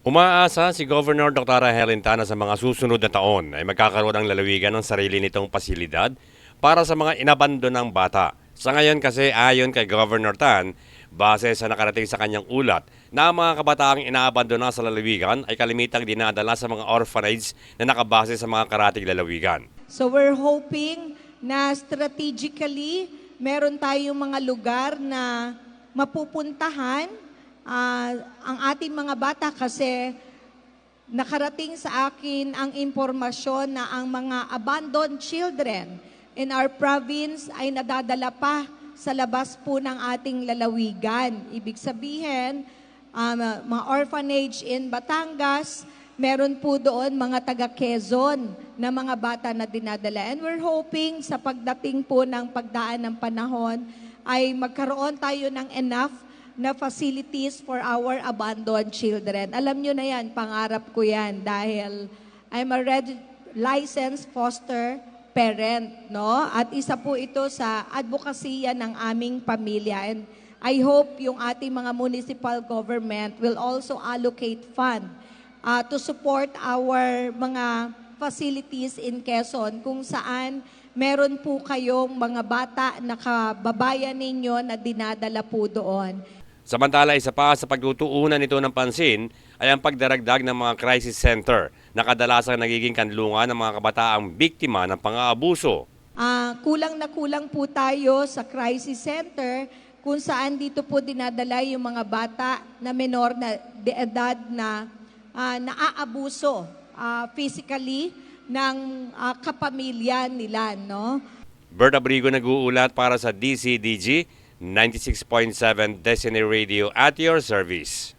Umaasa si Governor Dr. Herlintana sa mga susunod na taon ay magkakaroon ng lalawigan ng sarili nitong pasilidad para sa mga inabandonang bata. Sa ngayon kasi ayon kay Governor Tan, base sa nakarating sa kanyang ulat na ang mga kabataang inaabandona sa lalawigan ay kalimitang dinadala sa mga orphanage na nakabase sa mga karatig lalawigan. So we're hoping na strategically meron tayong mga lugar na mapupuntahan ang ating mga bata kasi nakarating sa akin ang impormasyon na ang mga abandoned children in our province ay nadadala pa sa labas po ng ating lalawigan. Ibig sabihin, mga orphanage in Batangas, meron po doon mga taga Quezon na mga bata na dinadala. And we're hoping sa pagdating po ng pagdaan ng panahon ay magkaroon tayo ng enough na facilities for our abandoned children. Alam nyo na yan, pangarap ko yan dahil I'm a licensed foster parent, no? At isa po ito sa advokasya ng aming pamilya. And I hope yung ating mga municipal government will also allocate fund to support our mga facilities in Quezon kung saan meron po kayong mga bata na kababayan ninyo na dinadala po doon. Samantala, isa pa sa pagtutuunan nito ng pansin ay ang pagdaragdag ng mga crisis center na kadalasang nagiging kanlungan ng mga kabataang biktima ng pang-aabuso. Kulang na kulang po tayo sa crisis center kung saan dito po dinadala yung mga bata na menor na de edad na naaabuso physically ng kapamilya nila, no? Bert Abrigo nag-uulat para sa DCDG 96.7 Destiny Radio at your service.